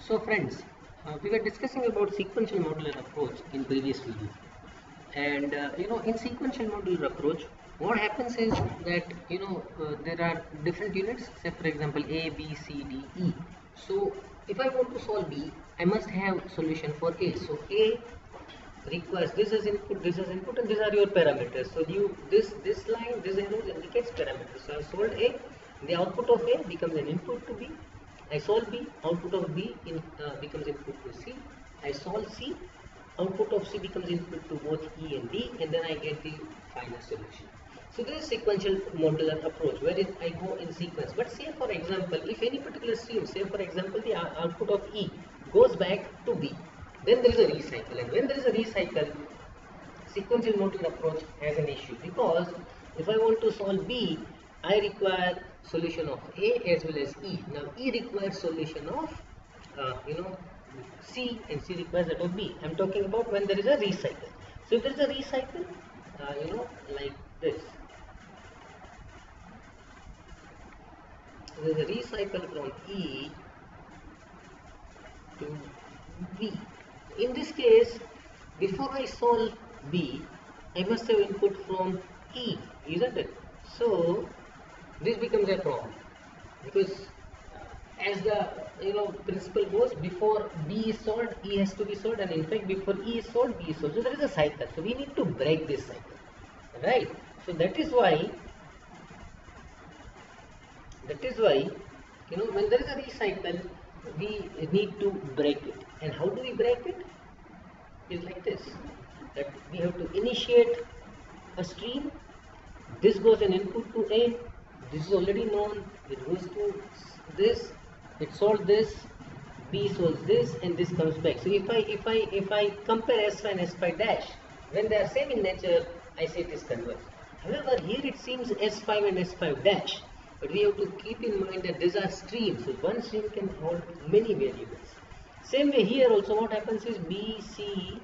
So friends, we were discussing about sequential modular approach in previous video, and in sequential modular approach, what happens is that there are different units. Say for example A, B, C, D, E. So if I want to solve B, I must have solution for A. So A requires this as input, this as input, and these are your parameters. So you this line, this arrow indicates parameters. So I solved A, the output of A becomes an input to B. I solve B, output of B becomes input to C. I solve C, output of C becomes input to both E and D, and then I get the final solution. So this is sequential modular approach wherein I go in sequence. But say for example, if any particular stream, say for example the output of E goes back to B, then there is a recycle, and when there is a recycle, sequential modular approach has an issue, because if I want to solve B, I require solution of A as well as E. Now E requires solution of C, and C requires that of B. I'm talking about when there is a recycle. So if there is a recycle, like this, there is a recycle from E to B. In this case, before I solve B, I must have input from E, isn't it? So this becomes a problem, because as the principle goes, before B is solved, E has to be solved, and in fact before E is solved, B is solved. So there is a cycle. So we need to break this cycle, right? So that is why when there is a recycle, we need to break it. And how do we break it? Is like this, that we have to initiate a stream. This goes an input to A, this is already known, it goes to this, it solves this, B solves this, and this comes back. So if I compare S5 and S5 dash, when they are same in nature, I say it is converged. However, here it seems S5 and S5 dash, but we have to keep in mind that these are streams, so one stream can hold many variables. Same way here also, what happens is B, C,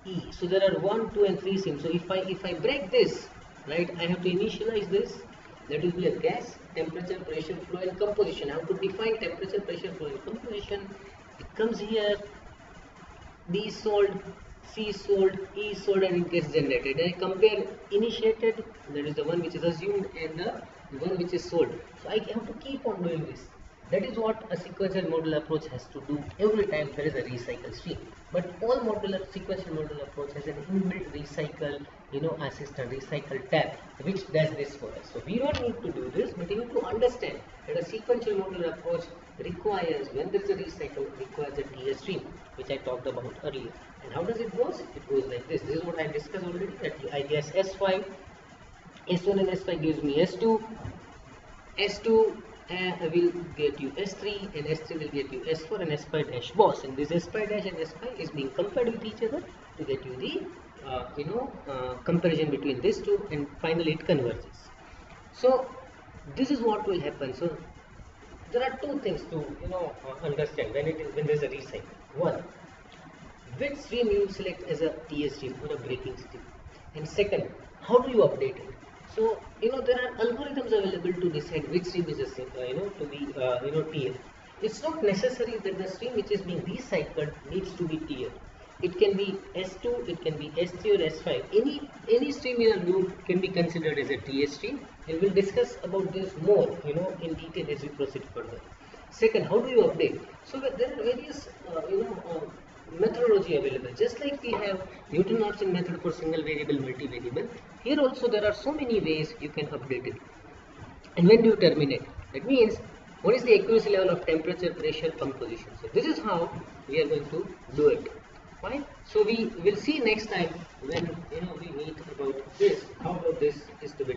E. So there are 1, 2, and 3 streams. So if I break this, right, I have to initialize this. That will be a gas, temperature, pressure, flow, and composition. I have to define temperature, pressure, flow, and composition. It comes here. B is solved, C is solved, E is solved, and it gets generated. And I compare initiated, that is the one which is assumed, and the one which is solved. So I have to keep on doing this. That is what a sequential modular approach has to do every time there is a recycle stream. But all sequential modular approach has an inbuilt recycle, assistant recycle tab, which does this for us. So we don't need to do this, but you need to understand that a sequential modular approach requires, when there is a recycle, requires a TS stream, which I talked about earlier. And how does it go? It goes like this. This is what I discussed already, that I guess S5, S1 and S5 gives me S2, S2 will get you S3, and S3 will get you S4 and S5 dash boss, and this S5 dash and S5 is being compared with each other to get you the comparison between these two, and finally it converges. So this is what will happen. So there are two things to understand when there is a recycle. One, which stream you will select as a TS stream or a breaking stream, and second, how do you update it? So there are algorithms available to decide which stream is to be tier. It's not necessary that the stream which is being recycled needs to be tier. It can be S2, it can be S3 or S5. Any stream in a loop can be considered as a TS stream, and we'll discuss about this more in detail as we proceed further. Second, how do you update? So there are various methodology available. Just like we have Newton-Raphson method for single variable, multivariable, here also there are so many ways you can update it. And when do you terminate? That means, what is the accuracy level of temperature, pressure, composition? So this is how we are going to do it. Fine. So we will see next time when we meet about this, how this is to be